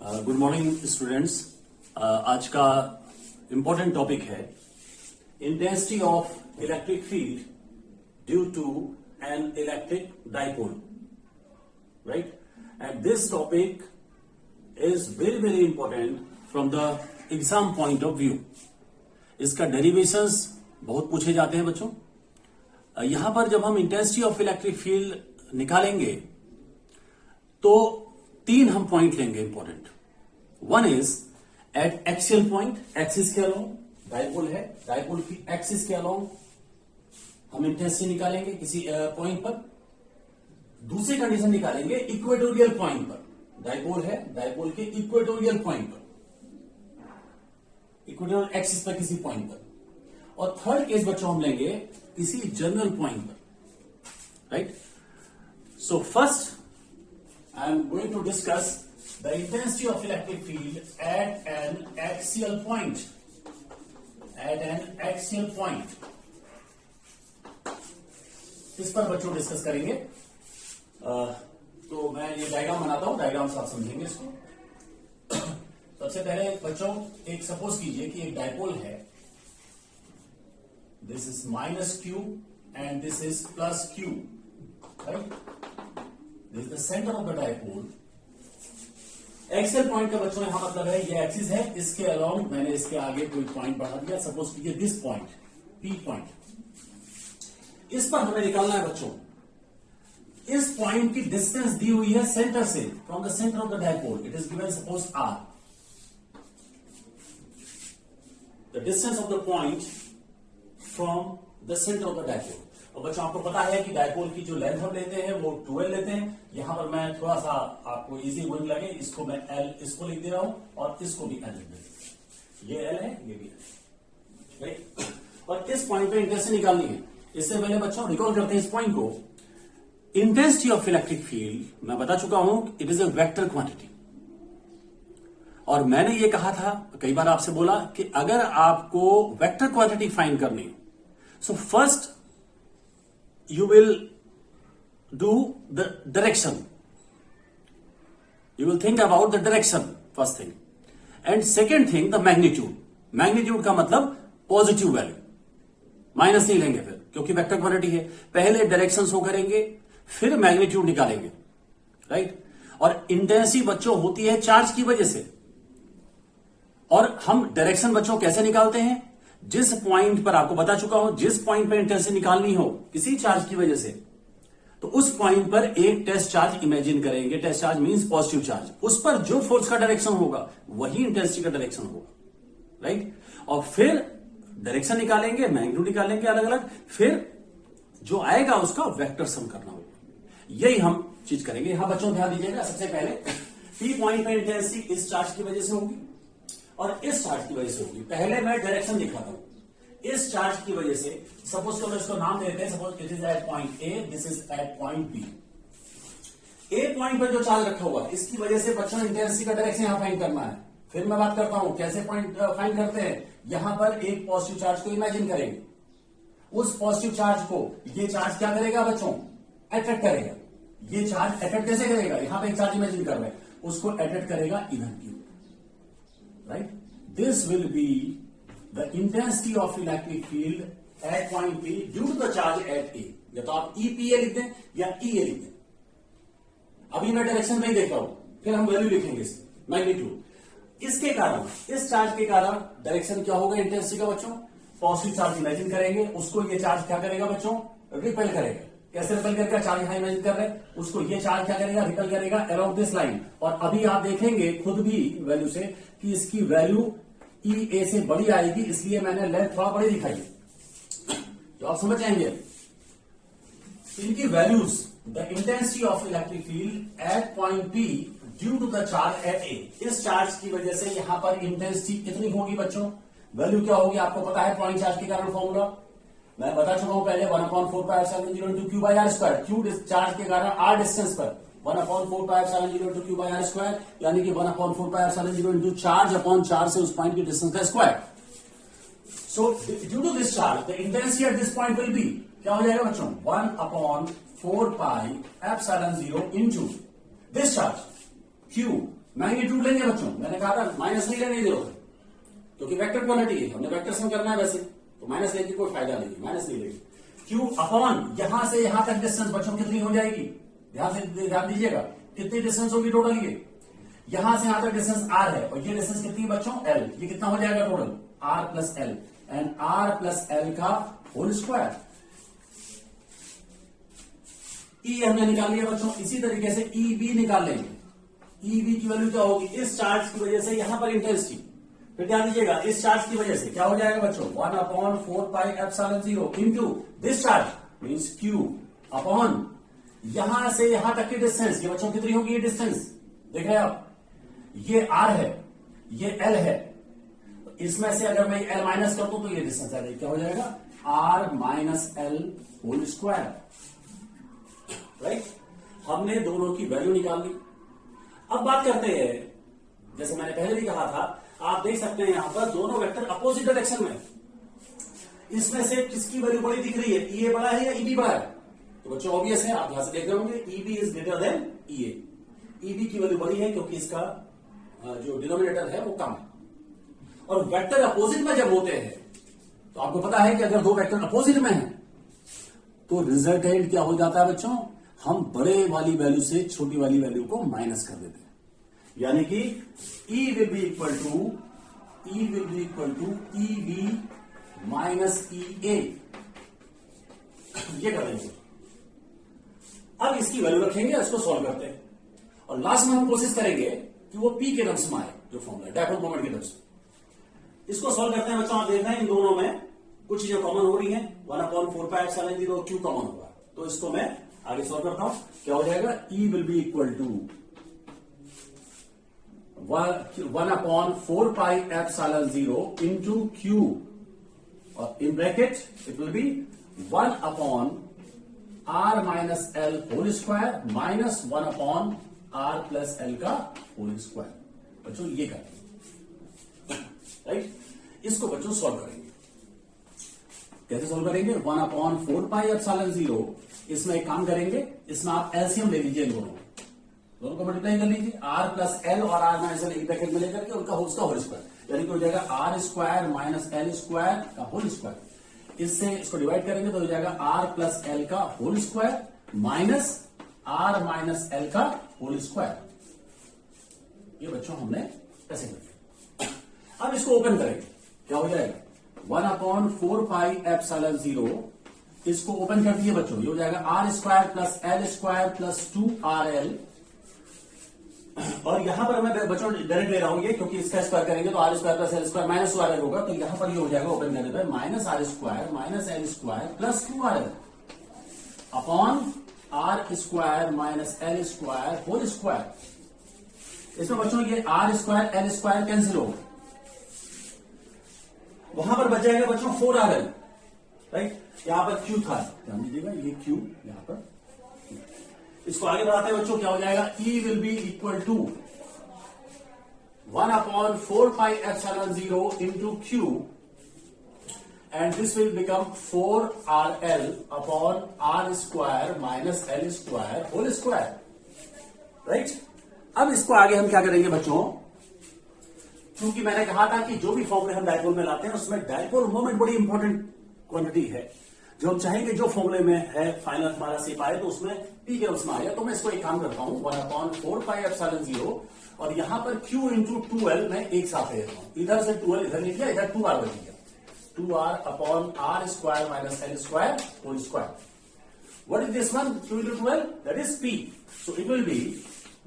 Good morning students. आज का important topic है intensity of electric field due to an electric dipole, right? And this topic is very very important from the exam point of view. इसका derivations बहुत पूछे जाते हैं बच्चों। यहां पर जब हम इंटेंसिटी ऑफ इलेक्ट्रिक फील्ड निकालेंगे तो तीन हम पॉइंट लेंगे important. One is eight axial point, axis के अलोंग डाइपोल है, डाइपोल की एक्सिस के अलोंग हम इंटेंसिटी निकालेंगे किसी पॉइंट पर। दूसरी कंडीशन निकालेंगे इक्वेटोरियल पॉइंट पर, डाइपोल है, डाइपोल के इक्वेटोरियल पॉइंट पर, इक्वेटोरियल एक्सिस पर किसी पॉइंट पर। और थर्ड केस बच्चों हम लेंगे किसी जनरल पॉइंट पर, right? So first I am going to discuss the intensity of electric field at an axial point. At an axial point. इस पर बच्चों डिस्कस करेंगे। तो मैं ये डायग्राम बनाता हूं, डायग्राम से आप समझेंगे इसको। सबसे पहले बच्चों एक सपोज कीजिए कि एक डायपोल है, this is minus Q and this is plus Q, right? This is the center of the dipole. Axial point का बच्चों यहां मतलब है ये एक्सिस है, इसके अलोंग मैंने इसके आगे कोई पॉइंट बढ़ा दिया, सपोज कीजिए दिस पॉइंट, पी पॉइंट। इस पर हमें निकालना है बच्चों। इस पॉइंट की डिस्टेंस दी हुई है सेंटर से, from the centre of the dipole it is given suppose R. The distance of the point from the centre of the dipole. और बच्चों आपको पता है कि डाइपोल की जो लेंथ हम लेते हैं वो 12 लेते हैं। यहां पर मैं थोड़ा सा आपको इजी गोइंग लगे, इसको मैं एल इसको लिख दे रहा हूं और इसको भी एल लिख दे रहा हूं। ये एल है, ये भी एल, राइट? और इस पॉइंट पे इंटेंसिटी निकालनी है। इससे पहले बच्चों रिकॉल करते हैं इस पॉइंट को। इंटेंसिटी ऑफ इलेक्ट्रिक फील्ड मैं बता चुका हूं, it is a vector quantity. और मैंने ये कहा था, कई बार आपसे बोला कि अगर आपको वेक्टर क्वांटिटी फाइंड करनी है, so first you will do the direction. You will think about the direction, first thing. And second thing, the magnitude. Magnitude का मतलब पॉजिटिव वैल्यू, माइनस नहीं लेंगे फिर, क्योंकि वेक्टर क्वांटिटी है। पहले डायरेक्शन शो करेंगे, फिर मैग्नीट्यूड निकालेंगे, राइट? और इंटेंसिटी बच्चों होती है चार्ज की वजह से। और हम डायरेक्शन बच्चों कैसे निकालते हैं? जिस पॉइंट पर आपको बता चुका हूं, जिस पॉइंट पर इंटेंसिटी निकालनी हो किसी चार्ज की वजह से, तो उस पॉइंट पर एक टेस्ट चार्ज इमेजिन करेंगे। Test charge means positive charge. उस पर जो फोर्स का डायरेक्शन होगा वही इंटेंसिटी का डायरेक्शन होगा, राइट? और फिर डायरेक्शन निकालेंगे, मैग्नीट्यूड निकालेंगे अलग अलग, फिर जो आएगा उसका वेक्टर सम करना होगा। यही हम चीज करेंगे। यहां बच्चों ध्यान दीजिएगा, सबसे पहले पी पॉइंट पर इंटेंसिटी इस चार्ज की वजह से होगी और इस चार्ज की वजह से होगी। पहले मैं डायरेक्शन दिखाता हूं। इस चार्ज की वजह से सपोज तो इसको नाम देते हैं, suppose it is at point A, this is at point B. A point पर जो चार्ज रखा हुआ है इसकी वजह से बच्चों इंटेंसिटी का डायरेक्शन यहां फाइंड करना है। फिर मैं बात करता हूं कैसे पॉइंट फाइंड करते हैं। यहां पर एक पॉजिटिव चार्ज को इमेजिन करेंगे, उस पॉजिटिव चार्ज को ये चार्ज क्या करेगा बच्चों? अट्रैक्ट करेगा। ये चार्ज अट्रैक्ट कैसे करेगा? यहां पर एक चार्ज इमेजिन कर रहे हैं, उसको अट्रैक्ट करेगा इधर की, right? This will be the intensity of electric field at point P due to the charge at A. या तो आप EPA लिख दें या EA लिख दें। अभी मैं डायरेक्शन नहीं देख रहा हूं, फिर हम वैल्यू लिखेंगे इसकी, मैग्नीट्यूड। इसके कारण, इस चार्ज के कारण डायरेक्शन क्या होगा इंटेंसिटी का बच्चों? पॉजिटिव चार्ज इमेजिन करेंगे, उसको ये चार्ज क्या करेगा बच्चों? रिपेल करेगा। कैसे रिपेल करके? चार्ज यहां इमेजिन कर रहे हैं, उसको ये चार्ज क्या करेगा? रिपेल करेगा अराउंड दिस लाइन। और अभी आप देखेंगे खुद भी वैल्यू से कि इसकी वैल्यू ई ए से बड़ी आएगी, इसलिए मैंने लेंथ थोड़ा बड़ी दिखाई है, तो आप समझ जाएंगे इनकी values. The intensity of electric field at point P due to the charge at A. इस चार्ज की वजह से यहां पर इंटेंसिटी कितनी होगी बच्चों? वैल्यू क्या होगी आपको पता है, पॉइंट चार्ज के कारण फॉर्मूला मैं बता चुका हूं पहले, 1/4πε0 Q by R square. Q charge के कारण आर डिस्टेंस पर 1/4πε0 क्यू बाई आर स्क्वायर, यानी कि 1/4πε0 चार्ज अपॉन चार्ज से उस पॉइंट की डिस्टेंस का square. So due to this charge the intensity at this point will be, क्या हो जाएगा बच्चों? 1/4πε0 into this charge Q magnitude लेंगे बच्चों, मैंने कहा था माइनस नहीं लेने जरूरत है क्योंकि वेक्टर क्वांटिटी है, हमने वेक्टर्स में करना है वैसे, तो माइनस लेके कोई फायदा नहीं है, माइनस नहीं लेंगे। क्यू अपॉन यहां से यहां तक डिस्टेंस बच्चों कितनी हो जाएगी, ध्यान दीजिएगा, कितनी डिस्टेंस होगी टोटल, ये यहां से यहां तक डिस्टेंस आर है और ये डिस्टेंस कितनी है बच्चों एल, ये कितना हो जाएगा total R plus L, and R plus L का होल स्क्वायर। ई हमने निकाल लिया बच्चों, इसी तरीके से ई बी निकाल लेंगे। ई बी की वैल्यू क्या होगी, इस चार्ज की वजह से यहां पर इंटेंसिटी, फिर ध्यान दीजिएगा इस चार्ज की वजह से क्या हो जाएगा बच्चों 1/4πε0 into this charge means Q upon यहां से यहां तक की डिस्टेंस, ये बच्चों कितनी होगी ये डिस्टेंस, देख रहे हैं आप, ये आर है ये एल है, इसमें से अगर मैं एल माइनस कर दूं तो ये डिस्टेंस आ जाएगी, क्या हो जाएगा R minus L whole square, right. हमने दोनों की वैल्यू निकाल ली। अब बात करते हैं, जैसे मैंने पहले भी कहा था, आप देख सकते हैं यहां पर दोनों वेक्टर अपोजिट डायरेक्शन में, इसमें से किसकी वैल्यू बड़ी दिख रही है, ई ए बड़ा है या ई बी बड़ा है, तो बच्चों ऑब्वियस है, आप यहां से देख रहे होंगे E B is greater than E A, E B की वैल्यू बड़ी है क्योंकि इसका जो डिनोमिनेटर है वो कम है। और वेक्टर अपोजिट में जब होते हैं तो आपको पता है कि अगर दो वेक्टर अपोजिट में हैं तो रिजल्टेंट क्या हो जाता है बच्चों, हम बड़े वाली वैल्यू से छोटी वाली वैल्यू को माइनस कर देते हैं, यानी कि E will be equal to E B minus E A, ये कर देंगे। अब इसकी वैल्यू रखेंगे, इसको सॉल्व करते हैं और लास्ट में हम कोशिश करेंगे कि वो P के टर्म्स में आए, जो फॉर्मूला डायपोल मोमेंट के टर्म्स। इसको सॉल्व करते हैं बच्चों, आप देख रहे हैं इन दोनों में कुछ चीजें कॉमन हो रही हैं, 1/4πε0 क्यू कॉमन होगा, तो इसको मैं आगे सॉल्व करता हूं, क्या हो जाएगा E will be equal to 1/4πε0 into Q और in bracket it will be 1/r minus L whole square minus 1/r plus L का होल स्क्वायर। बच्चों ये करेंगे, राइट। इसको बच्चों सॉल्व करेंगे, कैसे सॉल्व करेंगे, 1/4πε0, इसमें एक काम करेंगे, इसमें आप एलसीएम ले लीजिए, दोनों को मल्टीप्लाई कर लीजिए, आर प्लस एल और आर माइनस एल एक ब्रैकेट में लेकर के उनका होल स्क्वायर, यानी कि हो जाएगा R square minus L square का होल स्क्वायर। इससे इसको डिवाइड करेंगे तो हो जाएगा आर प्लस एल का whole square minus R minus L का होल स्क्वायर। ये बच्चों हमने ऐसे कर दिया। अब इसको ओपन करेंगे, क्या हो जाएगा 1/4πε0, इसको ओपन कर दिए बच्चों, ये हो जाएगा R square plus L square plus 2RL, और यहां पर मैं बच्चों डायरेक्ट ले रहा हूं ये, क्योंकि इसका स्क्वायर करेंगे तो R square plus L square minus 2RL होगा, तो यहां पर ये हो जाएगा ओपन करने पर minus R square minus L square plus 2RL upon R square minus L square whole square. इसमें बच्चों ये R square L square cancel होगा, वहां पर बच जाएगा बच्चों 4RL, राइट। यहां पर क्यू था, ध्यान दीजिएगा ये क्यू यहां पर, इसको आगे बढ़ाते हैं बच्चों, क्या हो जाएगा E will be equal to 1/4πε0 into Q and this will become 4RL upon R square minus L square whole square, right. अब इसको आगे हम क्या करेंगे बच्चों, क्योंकि मैंने कहा था कि जो भी फॉर्मूले हम डायपोल में लाते हैं उसमें डायपोल मोमेंट बड़ी इंपॉर्टेंट क्वांटिटी है, जो हम चाहेंगे जो फॉर्मूले में है फाइनल हमारा शेप आए तो उसमें P के टर्म्स में आएगा। तो मैं इसको एक काम करता हूं 1/4πε0 और यहां पर Q इंटू 2L मैं एक साथ ले लेता हूं, इधर से 2L इधर लिख लिया, इधर 2R बच गया, 2R upon R square minus L square whole square. What is this one, Q into 2L, that is P, so it will be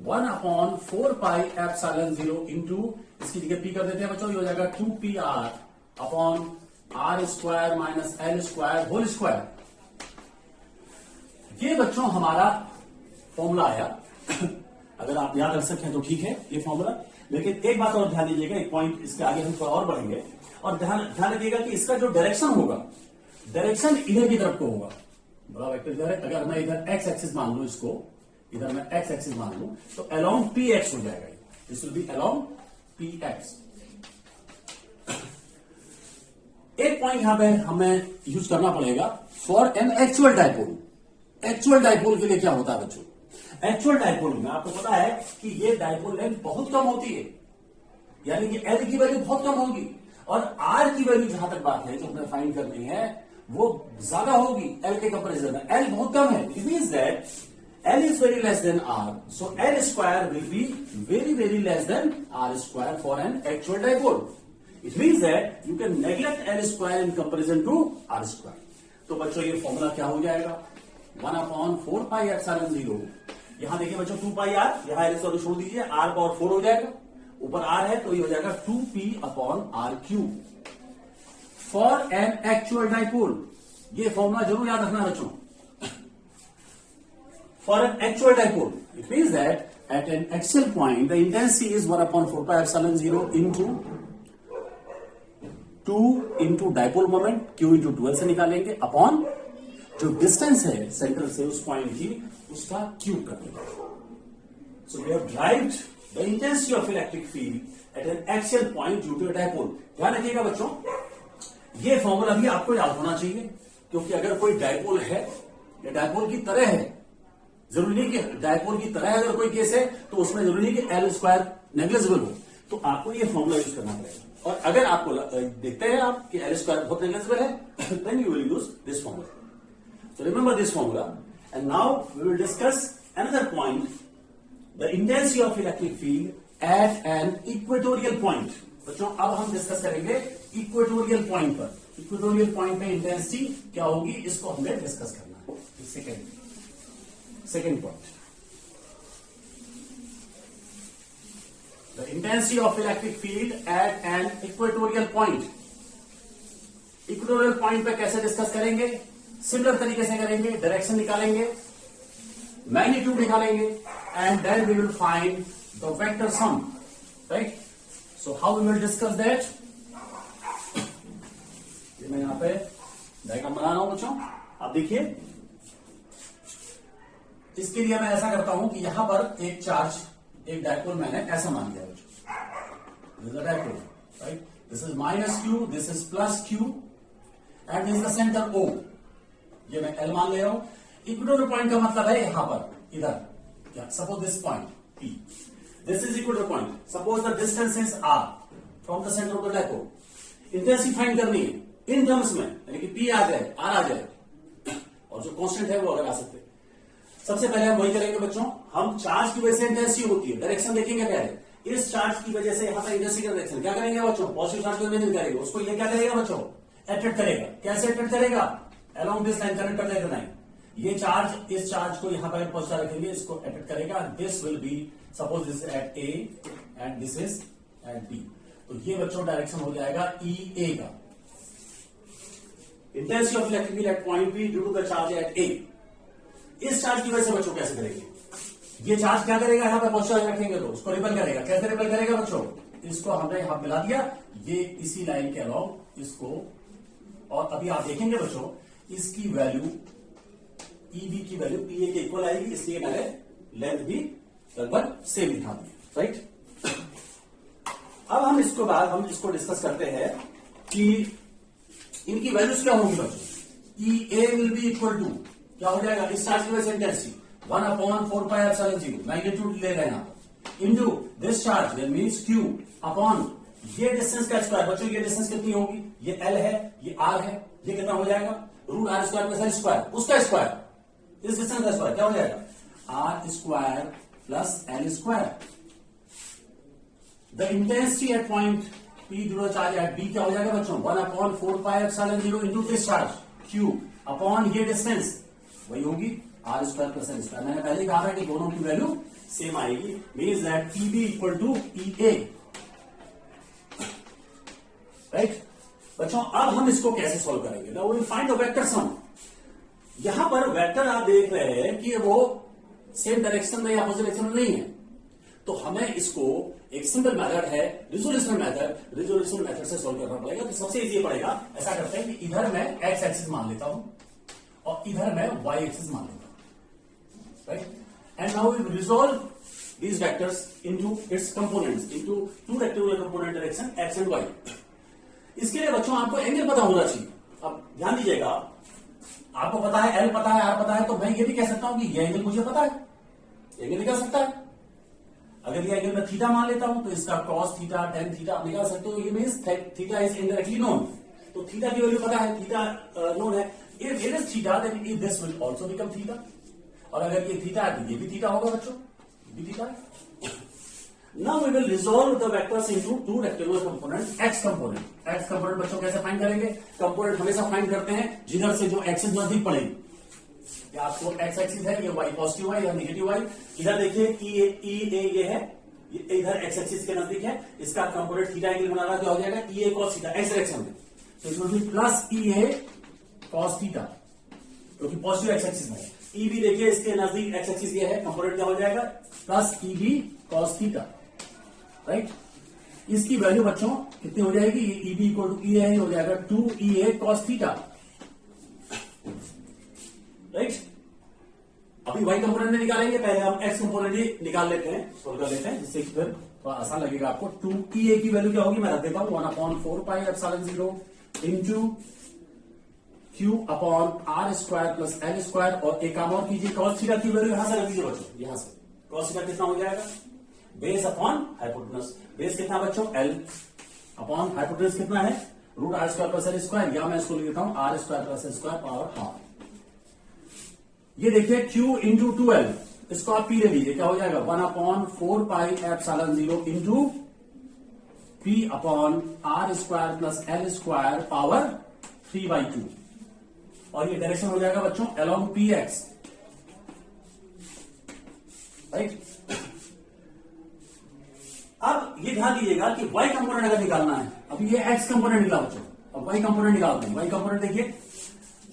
1/4πε0 into, इसकी जगह P कर देते हैं बच्चों, ये हो जाएगा 2PR upon R square minus L square whole square. ये बच्चों हमारा फॉर्मूला आया। अगर आप याद रख सकें तो ठीक है ये फॉर्मूला, लेकिन एक बात और ध्यान दीजिएगा, एक पॉइंट इसके आगे हम थोड़ा और बढ़ेंगे, और ध्यान रखिएगा कि इसका जो डायरेक्शन होगा, डायरेक्शन इधर की तरफ को होगा, बड़ा वेक्टर इधर है, अगर मैं इधर एक्स एक्सिस मान लू, इसको इधर मैं एक्स एक्सिस मान लू तो अलोंग PX हो जाएगा, this will be along PX। एक पॉइंट यहां पे हमें यूज करना पड़ेगा for an actual dipole. Actual dipole के लिए क्या होता है बच्चों, एक्चुअल डायपोल में आपको पता है कि ये डायपोल लेंथ बहुत कम होती है, यानी कि एल की वैल्यू बहुत कम होगी और आर की वैल्यू जहां तक बात है जो हमें फाइंड करनी है वो ज्यादा होगी एल के कंपेरिजन में। एल बहुत कम है, it means that L is very less than R, so L square will be very very less than R square for an actual dipole. It means that you can neglect L square in comparison to R square. तो बच्चों ये formula क्या हो जाएगा, 1/4πε0। यहां देखिए बच्चों 2πr, यहां एल स्क्वायर छोड़ दीजिए, r पावर 4 हो जाएगा, ऊपर r है तो ये हो जाएगा 2p/r³ for an actual dipole. ये फॉर्मूला जरूर याद रखना बच्चों, for an actual dipole it means that at an axial point the intensity is 1/4πε0 into 2 into dipole moment, Q into 12 से निकालेंगे, अपॉन जो डिस्टेंस है सेंटर से उस पॉइंट की उसका क्यूब कर देंगे। So we have derived the intensity of electric field at an axial point due to dipole. ध्यान रखिएगा बच्चों, ये फॉर्मूला भी आपको याद होना चाहिए, क्योंकि अगर कोई डायपोल है या डायपोल की तरह है, जरूरी नहीं कि डायपोल की तरह अगर कोई केस है तो उसमें जरूरी नहीं कि एल स्क्वायर नेग्लिजिबल हो, तो आपको ये फॉर्मूला यूज करना पड़ेगा। और अगर आपको देखते हैं आप कि एल स्क्वायर बहुत नेग्लिजिबल है, then you will use this formula. So remember this formula, and now we will discuss another point, the intensity of electric field at an equatorial point. बच्चों अब हम डिस्कस करेंगे इक्वेटोरियल पॉइंट पर। Equatorial point पे intensity क्या होगी इसको हमें डिस्कस करना है। Second point, the intensity of electric field at an equatorial point. Equatorial point पे कैसे डिस्कस करेंगे, सिमिलर तरीके से करेंगे, डायरेक्शन निकालेंगे, मैग्नीट्यूड निकालेंगे, and then we will find the vector sum, right. So how we will discuss that, ये मैं यहां पे डायग्राम बना रहा हूं बच्चों, आप देखिए। इसके लिए मैं ऐसा करता हूं कि यहां पर एक चार्ज, एक डायपोल मैंने ऐसा मान लिया बच्चों, this is a dipole, right, this is -q, this is +q and this is the centre O। ये मैं L मान ले रहा हूं। इक्वेटोरियल पॉइंट का मतलब है यहां पर, इधर, क्या, suppose this point P, this is equatorial point, suppose the distance is R from the centre of the dipole. Intensity find करनी है इन टर्म्स में, यानी कि P आ जाए, R आ जाए, और जो कांस्टेंट है वो अलग आ सकते हैं। सबसे पहले हम वही करेंगे बच्चों, हम चार्ज की वजह से इंटेंसिटी होती है, डायरेक्शन देखेंगे पहले। इस चार्ज की वजह से यहां पर इंटेंसिटी का डायरेक्शन क्या करेंगे बच्चों, पॉजिटिव चार्ज को इमेजिन करेंगे, उसको ये क्या करेगा बच्चों, अट्रैक्ट करेगा। कैसे अट्रैक्ट करेगा, अलोंग दिस लाइन कनेक्ट कर देगा लाइन, ये चार्ज इस चार्ज को यहां पर पहुंचा रखेंगे, इसको अट्रैक्ट करेगा। This will be, suppose this at A and this is at B, तो ये बच्चों डायरेक्शन हो जाएगा EA का। Intensity of electric field at point P due to the charge at A। इस चार्ज की वजह से बच्चों कैसे करेंगे, ये चार्ज क्या करेगा, यहां पर पहुंचा रखेंगे तो उसको रिपेल करेगा। कैसे रिपेल करेगा बच्चों, इसको हमने यहां मिला दिया, ये इसी लाइन के अलाउ इसको, और अभी आप देखेंगे बच्चों इसकी वैल्यू EB की वैल्यू PA के इक्वल आएगी, इसलिए मैंने लेंथ भी लगभग सेम दिखा दी, राइट। अब हम इसको बाद हम इसको डिस्कस करते हैं कि इनकी वैल्यूज क्या होंगी बच्चों। EA will be equal to, क्या हो जाएगा, इस चार्ज की वजह से इंटेंसिटी 1/4πε0 मैग्नीट्यूड ले रहे हैं आप, into this charge that means Q upon ये डिस्टेंस का स्क्वायर। बच्चों ये डिस्टेंस कितनी होगी, ये L है, ये R है, ये कितना हो जाएगा, √R² प्लस L स्क्वायर, उसका स्क्वायर, इस डिस्टेंस का स्क्वायर क्या हो जाएगा, R² plus L square. The intensity at point P due charge at B क्या हो जाएगा बच्चों, 1/4πε0 into this charge Q upon ये डिस्टेंस, वही होगी R² प्लस L स्क्वायर। मैंने पहले कहा था कि दोनों की वैल्यू सेम आएगी, means that PB equal to EA, right. बच्चों अब हम इसको कैसे सॉल्व करेंगे, now we will find the vector sum. यहां पर वेक्टर आप देख रहे हैं कि वो सेम डायरेक्शन में या अपोजिट डायरेक्शन में नहीं है, तो हमें इसको एक सिंपल मेथड है रिजोल्यूशन मेथड, रिजोल्यूशन मेथड से सॉल्व करना पड़ेगा। तो सबसे इजी पड़ेगा, ऐसा करते हैं कि इधर मैं एक्स एक्सिस मान लेता हूं और इधर मैं वाई एक्सिस मान लेता हूं, right. And now we resolve these vectors into its components, into two rectangular component direction x and y। इसके लिए बच्चों आपको एंगल पता होना चाहिए। अब ध्यान दीजिएगा, आपको पता है L पता है, R पता है, तो मैं ये भी कह सकता हूं कि ये एंगल मुझे पता है, एंगल निकाल सकता है। अगर ये एंगल मैं थीटा मान लेता हूं तो इसका कॉस थीटा टेन थीटा आप निकाल सकते हो। ये means theta is indirectly known, तो थीटा की वैल्यू पता है, थीटा नोन है। If it is theta then this will also become theta, और अगर ये थीटा है तो ये भी थीटा होगा बच्चों, ये भी थीटा है। Now we will resolve the vectors into two rectangular component, x component. X component बच्चों कैसे फाइंड करेंगे? कंपोनेंट हमेशा फाइंड करते हैं जिधर से जो एक्सिस नजदीक पड़ेगी। या आपको एक्स एक्सिस है, ये वाई पॉजिटिव वाई या नेगेटिव वाई। इधर देखिए ये है, ये इधर एक्स एक्सिस के नजदीक है, इसका कंपोनेंट थीटा एंगल बना रहा है, क्या हो जाएगा? ई A cos theta, x direction में, तो it will B plus E A cos theta, क्योंकि पॉजिटिव एक्स एक्सिस में है। ई बी देखिए इसके नजदीक एक्स एक्सिस ये है, कंपोनेंट क्या हो जाएगा? Plus E B cos theta, right. इसकी वैल्यू बच्चों कितनी हो जाएगी? E B equal to E A हो जाएगा 2 E A cos theta, right. अभी वाई कंपोनेंट में निकालेंगे, पहले हम एक्स कंपोनेंट ही निकाल लेते हैं, सोल्व कर लेते हैं, जिससे कि फिर थोड़ा आसान लगेगा आपको। 2 ई ए की वैल्यू क्या होगी? मैं रख देता हूं 1/4 pi epsilon 0 into Q upon R square plus L square, और एक काम और कीजिए, कॉस थीटा की वैल्यू यहां से रख दीजिए बच्चों, यहां से कॉस थीटा कितना हो जाएगा? Base upon hypotenuse. बेस कितना बच्चों? एल अपॉन हाइपोटेनस कितना है? Root R square plus L square, या मैं इसको लिख देता हूं R square plus L square power half. ये देखिए Q इंटू 2L, इसको आप P ले लीजिए, क्या हो जाएगा? 1/4 pi epsilon 0 into P upon R square plus L square power 3/2, और ये डायरेक्शन हो जाएगा बच्चों अलोंग PX, राइट। अब ये ध्यान दीजिएगा कि y कंपोनेंट अगर निकालना है, अभी ये x कंपोनेंट निकाला बच्चों, अब y कंपोनेंट निकालते हैं। y कंपोनेंट देखिए,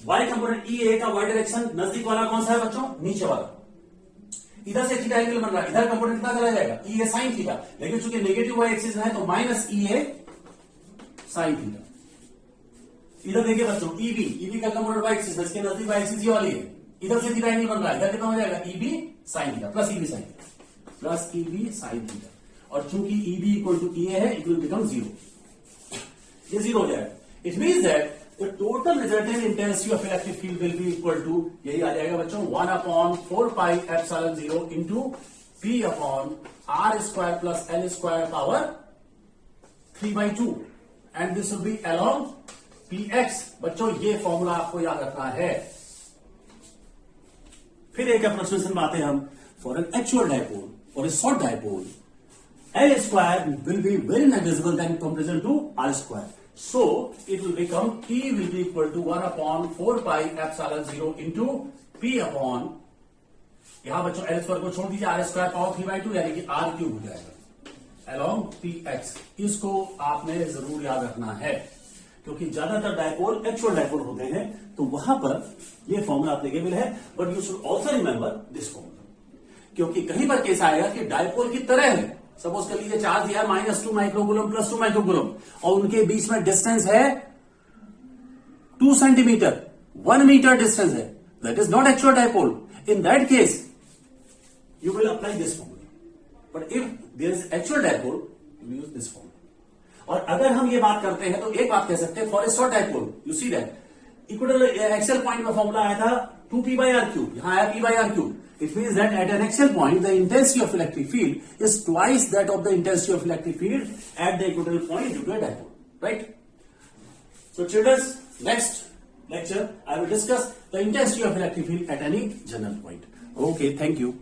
y कंपोनेंट ई ए का y डायरेक्शन नजदीक वाला कौन सा है बच्चों? नीचे वाला। इधर से थीटा एंगल बन रहा है, इधर कंपोनेंट कितना चला जाएगा? ई ए साइन थीटा, लेकिन चूंकि नेगेटिव y एक्सिस है तो माइनस ई ए साइन थीटा। इधर देखिए बच्चों ईबी का कंपोनेंट y एक्सिस है, इसके नजदीक y एक्सिस ये वाली है, इधर से थीटा एंगल बन रहा है, इधर कितना हो जाएगा? EB sine theta plus EB sine theta plus EB sine theta, और चूंकि ईबी इक्वल टू ई ए है, इट विल बिकम 0, ये 0 हो जाएगा। It means that the total resultant intensity of electric field will be equal to, यही आ जाएगा बच्चों 1/4 pi epsilon 0 into P upon R square plus L square power 3/2, and this will be along PX। बच्चों ये formula आपको याद रखना है। फिर एक अप्रोक्सीमेशन में आते हैं हम। For an actual dipole, for a short dipole, L square will be very negligible than comparison to R square. So it will become P will be equal to 1/4 pi epsilon 0 into P upon, यहां बच्चों L square को छोड़ दीजिए, R square power 3/2 यानी कि R cube हो जाएगा along PX। इसको आपने जरूर याद रखना है, क्योंकि ज्यादातर डायपोल एक्चुअल डायपोल होते हैं, तो वहां पर ये फॉर्मूला एप्लीकेबल है। But you should also remember this formula, क्योंकि कहीं पर केस आएगा कि डायपोल की तरह है। सपोज कर लीजिए चार्ज दिया -2 माइक्रोकूलम प्लस 2 माइक्रोकूलम, और उनके बीच में डिस्टेंस है 2 सेंटीमीटर, 1 मीटर डिस्टेंस है, that is not actual dipole. In that case you will apply this formula, but if there is actual dipole you use this formula. और अगर हम ये बात करते हैं तो एक बात कह सकते हैं, for a short dipole you see that equatorial axial point में फॉर्मूला आया था 2p/r³, यहां आया p/r³। It means that at an axial point, the intensity of electric field is twice that of the intensity of electric field at the equatorial point due to a dipole, right? So children, next lecture I will discuss the intensity of electric field at any general point. Okay, thank you.